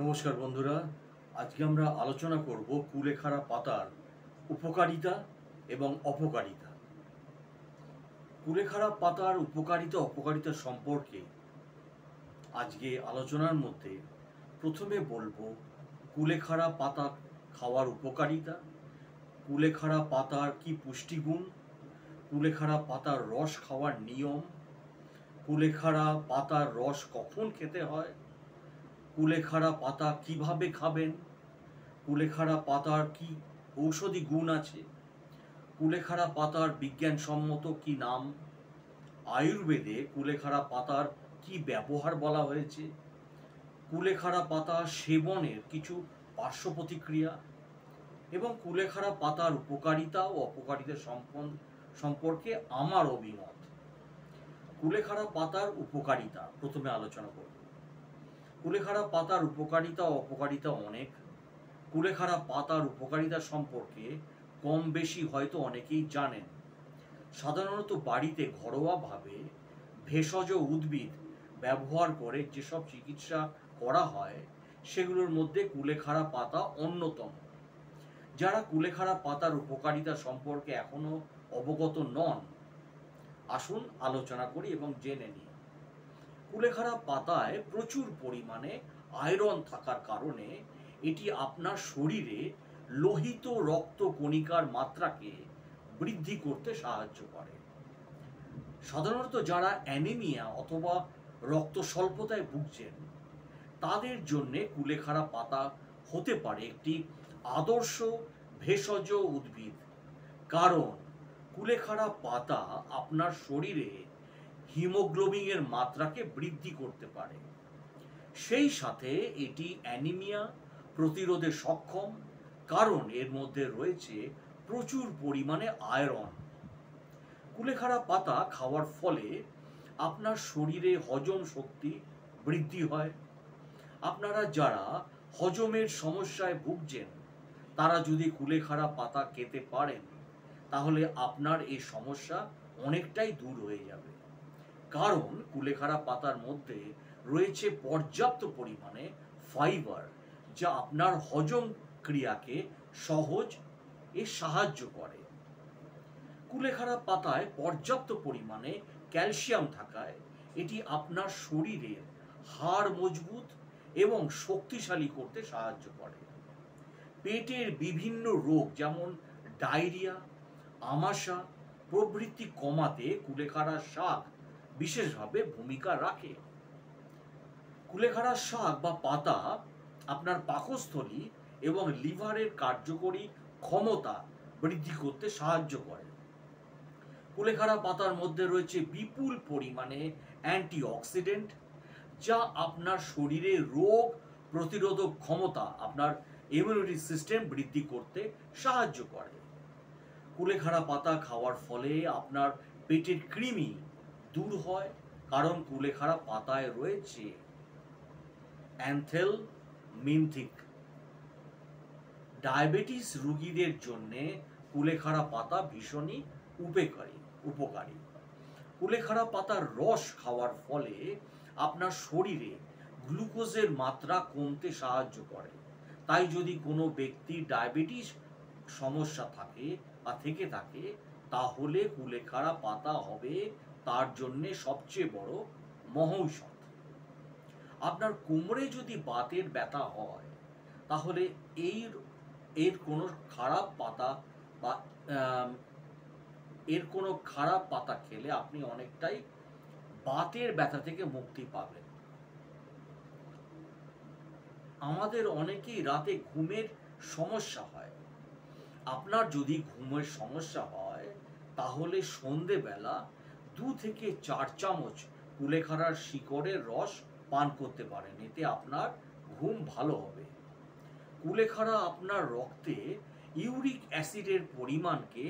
নমস্কার বন্ধুরা, আজকে আমরা আলোচনা করব কুলেখাড়া পাতার উপকারিতা এবং অপকারিতা। কুলেখাড়া পাতার উপকারিতা অপকারিতা সম্পর্কে আজকে আলোচনার মধ্যে প্রথমে বলবো কুলেখাড়া পাতা খাওয়ার উপকারিতা, কুলেখাড়া পাতার কি পুষ্টিগুণ, কুলেখাড়া পাতার রস খাওয়ার নিয়ম, কুলেখাড়া পাতার রস কখন খেতে হয়, কুলেখাড়া পাতা কিভাবে খাবেন, কুলেখাড়া পাতার কি ঔষধি গুণ আছে, কুলেখাড়া পাতার বিজ্ঞানসম্মত কি নাম, আয়ুর্বেদে কুলেখাড়া পাতার কি ব্যবহার বলা হয়েছে, কুলেখাড়া পাতা সেবনের কিছু পার্শ্ব প্রতিক্রিয়া এবং কুলেখাড়া পাতার উপকারিতা ও অপকারিতা সম্পর্কে আমার অভিমত। কুলেখাড়া পাতার উপকারিতা প্রথমে আলোচনা করব। কুলেখাড়া পাতার উপকারিতা ও অপকারিতা অনেক। কুলেখাড়া পাতার উপকারিতা সম্পর্কে কম বেশি হয়তো অনেকেই জানেন। সাধারণত বাড়িতে ঘরোয়াভাবে ভেষজ উদ্ভিদ ব্যবহার করে যেসব চিকিৎসা করা হয় সেগুলোর মধ্যে কুলেখাড়া পাতা অন্যতম। যারা কুলেখাড়া পাতার উপকারিতা সম্পর্কে এখনো অবগত নন, আসুন আলোচনা করি এবং জেনে নিই। কুলেখাড়া পাতায় প্রচুর পরিমাণে আয়রন থাকার কারণে এটি আপনার শরীরে লোহিত রক্ত কণিকার মাত্রাকে বৃদ্ধি করতে সাহায্য করে। সাধারণত যারা অ্যানিমিয়া অথবা রক্ত স্বল্পতায় ভুগছেন তাদের জন্যে কুলেখাড়া পাতা হতে পারে একটি আদর্শ ভেষজ উদ্ভিদ, কারণ কুলেখাড়া পাতা আপনার শরীরে হিমোগ্লোবিনের মাত্রাকে বৃদ্ধি করতে পারে। সেই সাথে এটি অ্যানিমিয়া প্রতিরোধে সক্ষম, কারণ এর মধ্যে রয়েছে প্রচুর পরিমাণে আয়রন। কুলেখাড়া পাতা খাওয়ার ফলে আপনার শরীরে হজম শক্তি বৃদ্ধি হয়। আপনারা যারা হজমের সমস্যায় ভুগছেন তারা যদি কুলেখাড়া পাতা খেতে পারেন তাহলে আপনার এই সমস্যা অনেকটাই দূর হয়ে যাবে, কারণ কুলেখাড়া পাতার মধ্যে রয়েছে পর্যাপ্ত পরিমাণে ফাইবার, যা আপনার হজম ক্রিয়াকে সহজ সাহায্য করে। কুলেখাড়া পাতায় পর্যাপ্ত পরিমাণে ক্যালসিয়াম থাকায় এটি আপনার শরীরের হাড় মজবুত এবং শক্তিশালী করতে সাহায্য করে। পেটের বিভিন্ন রোগ যেমন ডায়রিয়া, আমাশা প্রভৃতি কমাতে কুলেখাড়া শাক বিশেষভাবে ভূমিকা রাখে। কুলেখাড়া শাক বা পাতা আপনার পাকস্থলী এবং লিভারের কার্যকরী ক্ষমতা বৃদ্ধি করতে সাহায্য করে। কুলেখাড়া পাতার মধ্যে রয়েছে বিপুল পরিমাণে অ্যান্টিঅক্সিডেন্ট, যা আপনার শরীরে রোগ প্রতিরোধক ক্ষমতা, আপনার ইমিউনিটি সিস্টেম বৃদ্ধি করতে সাহায্য করে। কুলেখাড়া পাতা খাওয়ার ফলে আপনার পেটের কৃমি দূর হয়, কারণ কুলেখাড়া পাতায় রয়েছে অ্যান্থেলমিনথিক। ডায়াবেটিস রোগীদের জন্য কুলেখাড়া পাতা ভীষণই উপকারী। কুলেখাড়া পাতার রস খাওয়ার ফলে আপনার শরীরে গ্লুকোজের মাত্রা কমতে সাহায্য করে। তাই যদি কোনো ব্যক্তির ডায়াবেটিস সমস্যা থাকে বা থেকে থাকে তাহলে কুলেখাড়া পাতা হবে তার জন্য সবচেয়ে বড় মহৌষধ। আপনার কোমরে যদি বাতের ব্যথা হয় তাহলে এর কোনো খারাপ পাতা বা এর কোনো খারাপ পাতা খেলে আপনি অনেকটাই বাতের ব্যথা থেকে মুক্তি পাবেন। আমাদের অনেকেই রাতে ঘুমের সমস্যা হয়। আপনার যদি ঘুমের সমস্যা হয় তাহলে সন্ধেবেলা 2 থেকে 4 চামচ কুলেখাড়ার শিকড়ের রস পান করতে পারেন, এতে আপনার ঘুম ভালো হবে। কুলেখাড়া আপনার রক্তে ইউরিক অ্যাসিডের পরিমাণকে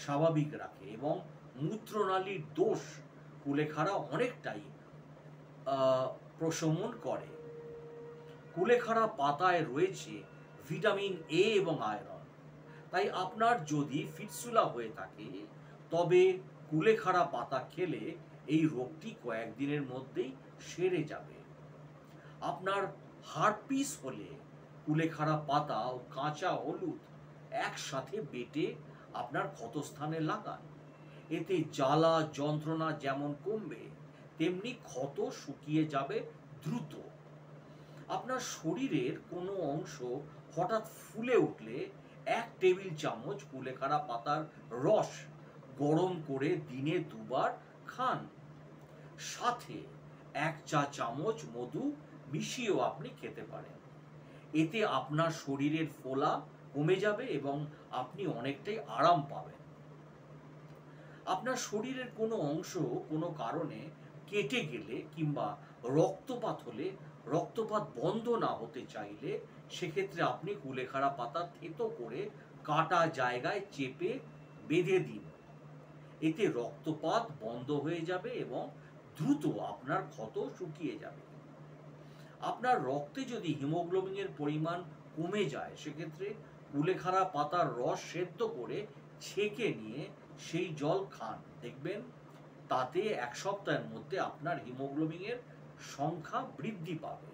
স্বাভাবিক রাখে এবং মূত্রনালীর দোষ কুলেখাড়া অনেকটাই প্রশমন করে। কুলেখাড়া পাতায় রয়েছে ভিটামিন এ এবং আয়রন, তাই আপনার যদি ফিটসুলা হয়ে থাকে তবে কুলেখাড়া পাতা খেলে এই রোগটি কয়েকদিনের মধ্যেই সেরে যাবে। আপনার হারপিস হলে কুলেখাড়া পাতা ও কাঁচা হলুদ একসাথে বেটে আপনার ক্ষতস্থানে লাগান। এতে জ্বালা যন্ত্রণা যেমন কমবে, তেমনি ক্ষত শুকিয়ে যাবে দ্রুত। আপনার শরীরের কোনো অংশ হঠাৎ ফুলে উঠলে 1 টেবিল চামচ কুলেখাড়া পাতার রস গরম করে দিনে 2 বার খান। সাথে 1 চা চামচ মধু মিশিয়েও আপনি খেতে পারেন। এতে আপনার শরীরের ফোলা কমে যাবে এবং আপনি অনেকটাই আরাম পাবেন। আপনার শরীরের কোনো অংশ কোনো কারণে কেটে গেলে কিংবা রক্তপাত হলে, রক্তপাত বন্ধ না হতে চাইলে, সেক্ষেত্রে আপনি কুলেখাড়া পাতা থেতো করে কাটা জায়গায় চেপে বেঁধে দিন। এতে রক্তপাত বন্ধ হয়ে যাবে এবং দ্রুত আপনার ক্ষত শুকিয়ে যাবে। আপনার রক্তে যদি হিমোগ্লোবিনের পরিমাণ কমে যায়, সেক্ষেত্রে কুলেখাড়া পাতার রস সেদ্ধ করে ছেঁকে নিয়ে সেই জল খান। দেখবেন তাতে 1 সপ্তাহের মধ্যে আপনার হিমোগ্লোবিনের সংখ্যা বৃদ্ধি পাবে।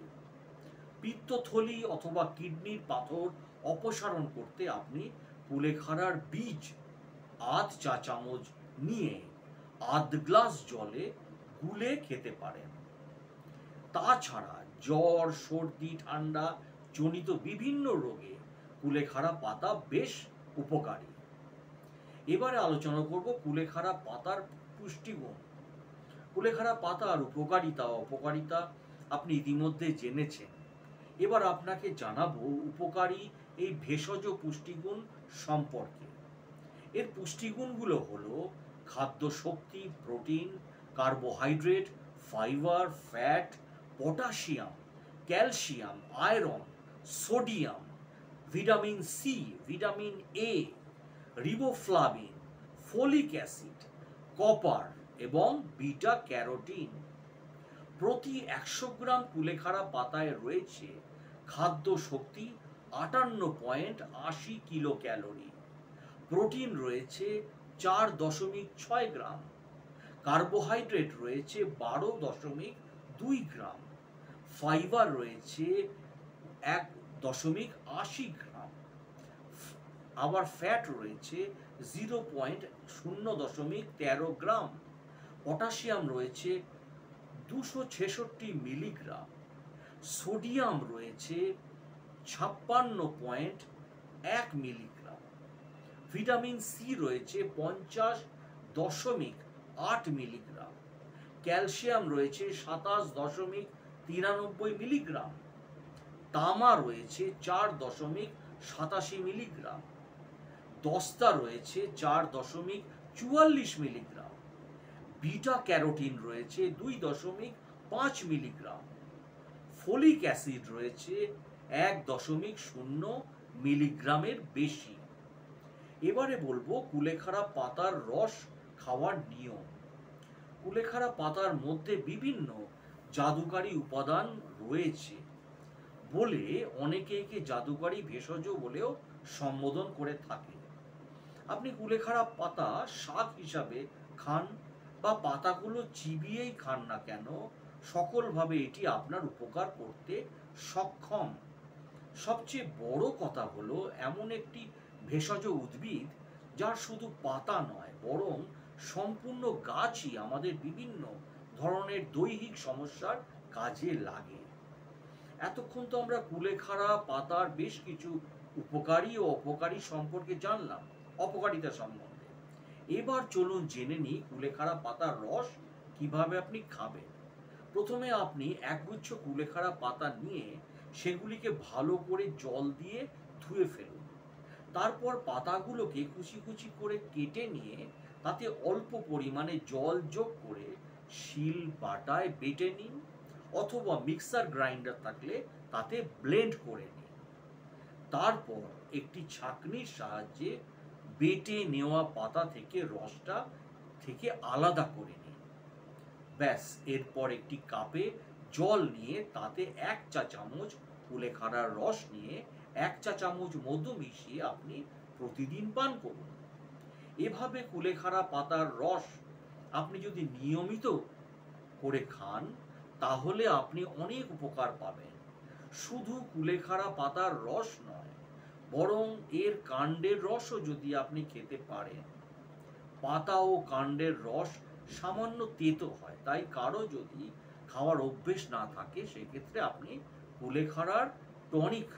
পিত্তথলি অথবা কিডনির পাথর অপসারণ করতে আপনি কুলেখাড়ার বীজ 1/2 চা চামচ নিয়ে 1/2 গ্লাস জলে গুলে খেতে পারেন। তাছাড়া জ্বর, সর্দি, ঠান্ডা জনিত বিভিন্ন রোগে কুলেখাড়া পাতা বেশ উপকারী। এবারে আলোচনা করব কুলেখাড়া পাতার পুষ্টিগুণ। কুলেখাড়া পাতার উপকারিতা অপকারিতা আপনি ইতিমধ্যে জেনেছেন। এবার আপনাকে জানাবো উপকারী এই ভেষজ পুষ্টিগুণ সম্পর্কে। এর পুষ্টিগুণগুলো হলো খাদ্য শক্তি, protein, carbohydrate, fibre, fat, potassium, calcium, iron, sodium, vitamin C, vitamin A, riboflavin, folic acid, copper এবং বিটা ক্যারোটিন। প্রতি 100 গ্রাম কুলেখাড়া পাতায় রয়েছে খাদ্য শক্তি 58.80 কিলো ক্যালোরি, প্রোটিন রয়েছে 4.6 গ্রাম, কার্বোহাইড্রেট রয়েছে 12.2 গ্রাম, ফাইবার রয়েছে 1.80 গ্রাম, আবার ফ্যাট রয়েছে 0.13 গ্রাম, পটাশিয়াম রয়েছে 266 মিলিগ্রাম, সোডিয়াম রয়েছে 56.1 মিলিগ্রাম, ভিটামিন সি রয়েছে 50.8 মিলিগ্রাম, ক্যালসিয়াম রয়েছে 27.93 মিলিগ্রাম, তামা রয়েছে 4.87 মিলিগ্রাম, দস্তা রয়েছে 4.44 মিলিগ্রাম, বিটা ক্যারোটিন রয়েছে 2.5 মিলিগ্রাম, ফোলিক অ্যাসিড রয়েছে 1.0 মিলিগ্রামের বেশি। এবারে বলবো কুলেখাড়া পাতার রস খাওয়ার নিয়ম। কুলেখাড়া পাতার মধ্যে বিভিন্ন জাদুকারী উপাদান রয়েছে বলে অনেকে একে জাদুকারী ভেষজ বলেও সম্বোধন করে থাকে। আপনি কুলেখাড়া পাতা শাক হিসাবে খান বা পাতাগুলো চিবিয়েই খান না কেন, সকলভাবে এটি আপনার উপকার করতে সক্ষম। সবচেয়ে বড় কথা হলো এমন একটি ভেষজ উদ্ভিদ যার শুধু পাতা নয়, বরং সম্পূর্ণ গাছই আমাদের বিভিন্ন ধরনের দৈহিক সমস্যার কাজে লাগে। এতক্ষণ তো আমরা কুলেখাড়া পাতার বেশ কিছু উপকারী ও অপকারী সম্পর্কে জানলাম, অপকারিতা সম্বন্ধে। এবার চলুন জেনে নিই কুলেখাড়া পাতার রস কিভাবে আপনি খাবেন। প্রথমে আপনি একগুচ্ছ কুলেখাড়া পাতা নিয়ে সেগুলিকে ভালো করে জল দিয়ে ধুয়ে ফেলুন। তারপর পাতাগুলোকে কুচি কুচি করে কেটে নিয়ে তাতে অল্প পরিমাণে জল যোগ করে শিল বাটায় বেটে নিন, অথবা মিক্সার গ্রাইন্ডার থাকলে তাতে ব্লেন্ড করে নিন। তারপর একটি ছাঁকনির সাহায্যে বেটে নেওয়া পাতা থেকে রসটা থেকে আলাদা করে নিন। ব্যাস, এরপর একটি কাপে জল নিয়ে তাতে 1 চা চামচ কুলেখাড়ার রস নিয়ে 1 চা চামচ মধু মিশিয়ে আপনি প্রতিদিন পান করুন। এভাবে কুলেখাড়া পাতার রস আপনি যদি নিয়মিত করে খান, তাহলে আপনি অনেক উপকার পাবেন। শুধু কুলেখাড়া পাতার রস নয়, বরং এর কাণ্ডের রসও যদি আপনি খেতে পারেন। পাতা ও কাণ্ডের রস সামান্য তেতো হয়, তাই কারো যদি খাওয়ার অভ্যেস না থাকে সেক্ষেত্রে আপনি কুলেখাড়ার টনিক,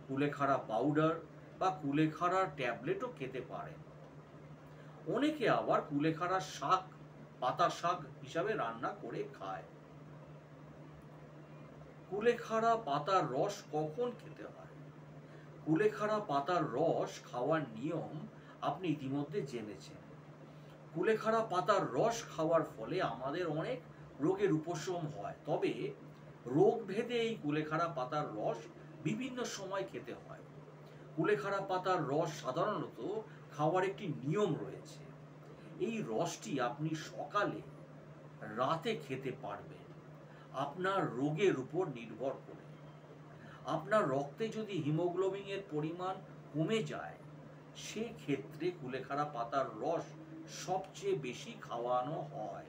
কুলেখাড়া পাউডার বা কুলেখাড়ার ট্যাবলেটও খেতে পারেন। অনেকে আবার কুলেখাড়ার শাক পাতা শাক হিসাবে রান্না করে খায়। কুলেখাড়া পাতার রস কখন খেতে হয়? কুলেখাড়া পাতার রস খাওয়ার নিয়ম আপনি ইতিমধ্যে জেনেছেন। কুলেখাড়া পাতার রস খাওয়ার ফলে আমাদের অনেক রোগের উপশম হয়, তবে রোগ ভেদে এই কুলেখাড়া পাতার রস বিভিন্ন সময় খেতে হয়। কুলেখাড়া পাতার রস সাধারণত খাওয়ার একটি নিয়ম রয়েছে। এই রসটি আপনি সকালে, রাতে খেতে পারবেন আপনার রোগের উপর নির্ভর করে। আপনার রক্তে যদি হিমোগ্লোবিনের পরিমাণ কমে যায় সেক্ষেত্রে কুলেখাড়া পাতার রস সবচেয়ে বেশি খাওয়ানো হয়।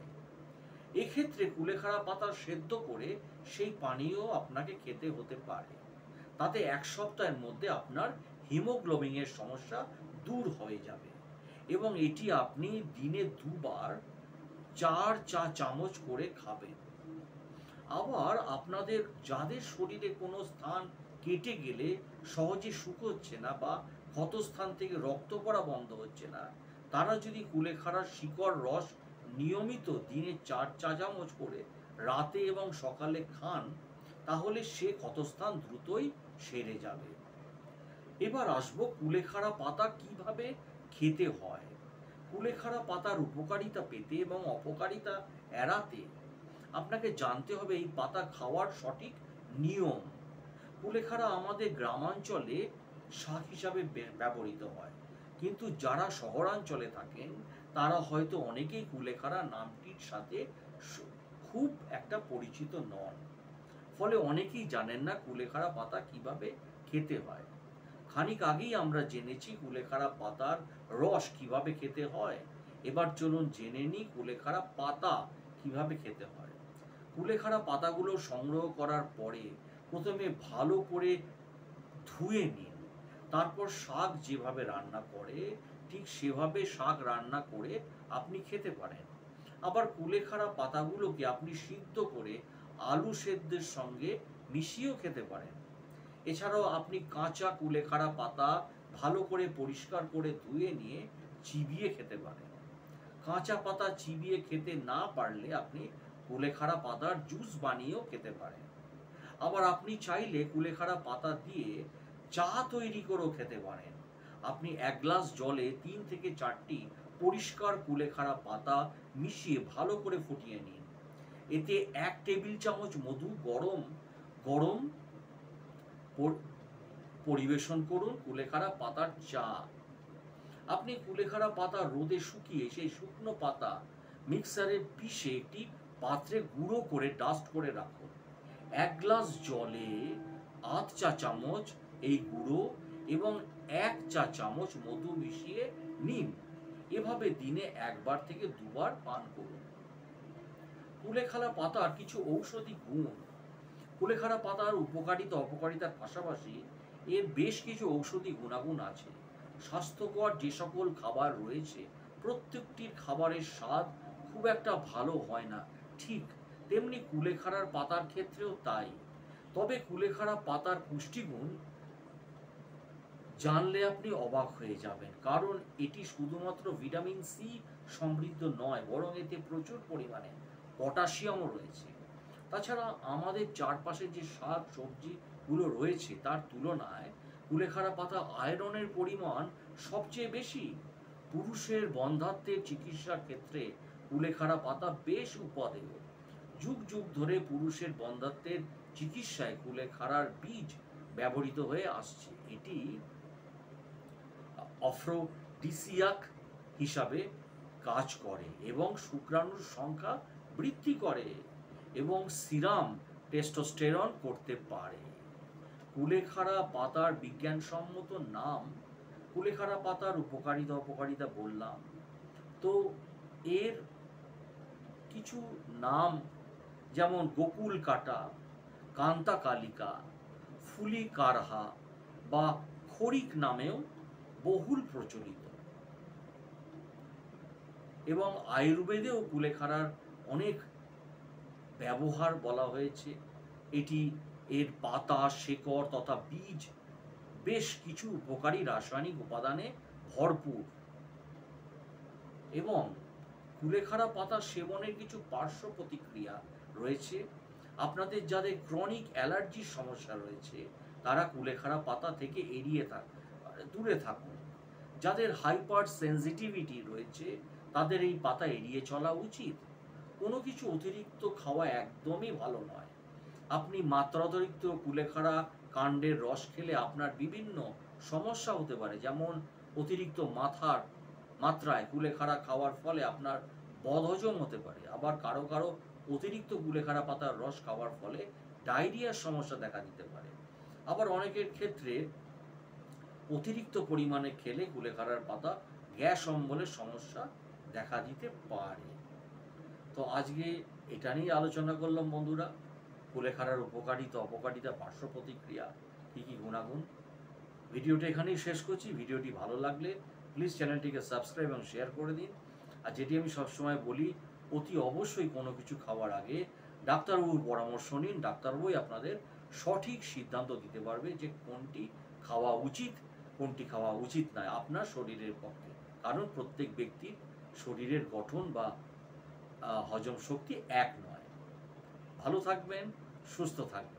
এক্ষেত্রে কুলেখাড়া পাতা সেদ্ধ করে সেই পানীয় আপনাকে খেতে হতে পারে। তাতে 1 সপ্তাহের মধ্যে আপনার হিমোগ্লোবিনের সমস্যা দূর হয়ে যাবে এবং এটি আপনি দিনে 2 বার 4 চা চামচ করে খাবেন। আবার আপনাদের যাদের শরীরে কোনো স্থান কেটে গেলে সহজে শুকোচ্ছে না বা ক্ষতস্থান থেকে রক্ত পড়া বন্ধ হচ্ছে না, তারা যদি কুলেখাড়ার শিকড় রস নিয়মিত দিনে 4 চা চামচ করে রাতে এবং সকালে খান, তাহলে সে ক্ষতস্থান দ্রুতই সেরে যাবে। এবার আসবো কুলেখাড়া পাতা কিভাবে খেতে হয়। কুলেখাড়া পাতার উপকারিতা পেতে এবং অপকারিতা এড়াতে আপনাকে জানতে হবে এই পাতা খাওয়ার সঠিক নিয়ম। কুলেখাড়া আমাদের গ্রামাঞ্চলে শাক হিসাবে ব্যবহৃত হয়, কিন্তু যারা শহরাঞ্চলে থাকেন তারা হয়তো অনেকেই কুলেখাড়া নামটির সাথে খুব একটা পরিচিত নন। ফলে অনেকেই জানেন না কুলেখাড়া পাতা কিভাবে খেতে হয়। খানিক আগেই আমরা জেনেছি কুলেখাড়া পাতার রস কিভাবে খেতে হয়। এবার চলুন জেনে নিই কুলেখাড়া পাতা কিভাবে খেতে হয়। কুলেখাড়া পাতাগুলো সংগ্রহ করার পরে প্রথমে ভালো করে ধুয়ে নিন। তারপর শাক যেভাবে রান্না করে ঠিক সেভাবে শাক রান্না করে আপনি খেতে পারেন। আবার কুলেখাড়া পাতাগুলোকে আপনি সিদ্ধ করে আলু সেদ্ধের সঙ্গে মিশিয়েও খেতে পারেন। এছাড়াও আপনি কাঁচা কুলেখাড়া পাতা ভালো করে পরিষ্কার করে ধুয়ে নিয়ে চিবিয়ে খেতে পারেন। কাঁচা পাতা চিবিয়ে খেতে না পারলে আপনি কুলেখাড়া পাতার জুস বানিয়েও খেতে পারেন। আবার আপনি চাইলে কুলেখাড়া পাতা দিয়ে চা তৈরি করেও খেতে পারেন। আপনি 1 গ্লাস জলে 3 থেকে 4টি পরিষ্কার কুলেখাড়া পাতা মিশিয়ে ভালো করে ফুটিয়ে নিন। এতে 1 টেবিল চামচ মধু গরম গরম পরিবেশন করুন কুলেখাড়া পাতার চা। আপনি কুলেখাড়া পাতা রোদে শুকিয়ে সেই শুকনো পাতা মিক্সারে পিষে একটি পাত্রে গুঁড়ো করে ডাস্ট করে রাখুন। 1 গ্লাস জলে 8 চা চামচ এই গুঁড়ো এবং 1 চা চামচ মধু মিশিয়ে নিন। এভাবে দিনে 1 বার থেকে 2 বার পান করুন। কুলেখাড়া পাতার কিছু ঔষধি গুণ। কুলেখাড়া পাতার উপকারিতা অপকারিতার পাশাপাশি এর বেশ কিছু ঔষধি গুণাগুণ আছে। স্বাস্থ্যকর যে সকল খাবার রয়েছে প্রত্যেকটির খাবারের স্বাদ খুব একটা ভালো হয় না, ঠিক তেমনি কুলেখাড়ার পাতার ক্ষেত্রেও তাই। তবে কুলেখাড়া পাতার পুষ্টিগুণ জানলে আপনি অবাক হয়ে যাবেন, কারণ এটি শুধুমাত্র ভিটামিন সি সমৃদ্ধ নয়, বরং এতে প্রচুর পরিমাণে পটাশিয়ামও রয়েছে। তাছাড়া আমাদের চারপাশে যে শাক সবজিগুলো রয়েছে তার তুলনায় কুলেখাড়া পাতা আয়রনের পরিমাণ সবচেয়ে বেশি। পুরুষের বন্ধ্যাত্বের চিকিৎসার ক্ষেত্রে কুলেখাড়া পাতা বেশ উপাদেয়। যুগ যুগ ধরে পুরুষের বন্ধ্যাত্বের চিকিৎসায় কুলেখাড়ার বীজ ব্যবহৃত হয়ে আসছে। এটি অফ্রোডিসিয়াক হিসাবে কাজ করে এবং শুক্রাণুর সংখ্যা বৃদ্ধি করে এবং সিরাম টেস্টোস্টেরন করতে পারে। কুলেখাড়া পাতার বিজ্ঞানসম্মত নাম। কুলেখাড়া পাতার উপকারিতা অপকারিতা বললাম, তো এর কিছু নাম যেমন গোকুল কাটা, কান্তা কালিকা, ফুলি কারহা বা খরিক নামেও বহুল প্রচলিত, এবং আয়ুর্বেদেও কুলেখাড়ার অনেক ব্যবহার বলা হয়েছে। এটি এর পাতা, শেকড় তথা বীজ বেশ কিছু উপকারী রাসায়নিক উপাদানে ভরপুর, এবং কুলেখাড়া পাতা সেবনের কিছু পার্শ্ব প্রতিক্রিয়া রয়েছে। আপনাদের যাদের ক্রনিক অ্যালার্জির সমস্যা রয়েছে তারা কুলেখাড়া পাতা থেকে দূরে থাকুন। যাদের হাইপার সেন্সিটিভিটি রয়েছে তাদের এই পাতা এড়িয়ে চলা উচিত। কোনো কিছু অতিরিক্ত খাওয়া একদমই ভালো নয়। আপনি মাত্রাতিরিক্ত কুলেখাড়া কাণ্ডের রস খেলে আপনার বিভিন্ন সমস্যা হতে পারে, যেমন অতিরিক্ত মাত্রায় কুলেখাড়া খাওয়ার ফলে আপনার বদহজম হতে পারে। আবার কারো কারো অতিরিক্ত কুলেখাড়া পাতার রস খাওয়ার ফলে ডায়রিয়ার সমস্যা দেখা দিতে পারে। আবার অনেকের ক্ষেত্রে অতিরিক্ত পরিমাণে খেলে কুলেখাড়ার পাতা গ্যাস অম্বলের সমস্যা দেখা দিতে পারে। তো আজকে এটা নিয়ে আলোচনা করলাম বন্ধুরা, কুলেখাড়ার উপকারিতা, অপকারিতা, পার্শ্ব প্রতিক্রিয়া, কী কী গুণাগুণ। ভিডিওটা এখানেই শেষ করছি। ভিডিওটি ভালো লাগলে প্লিজ চ্যানেলটিকে সাবস্ক্রাইব এবং শেয়ার করে দিন। আর যেটি আমি সবসময় বলি, অতি অবশ্যই কোনো কিছু খাওয়ার আগে ডাক্তারবাবুর পরামর্শ নিন। ডাক্তারবাবুই আপনাদের সঠিক সিদ্ধান্ত দিতে পারবে যে কোনটি খাওয়া উচিত, কোনটি খাওয়া উচিত নয় আপনার শরীরের পক্ষে। কারণ প্রত্যেক ব্যক্তির শরীরের গঠন বা হজম শক্তি এক নয়। ভালো থাকবেন, সুস্থ থাকবেন।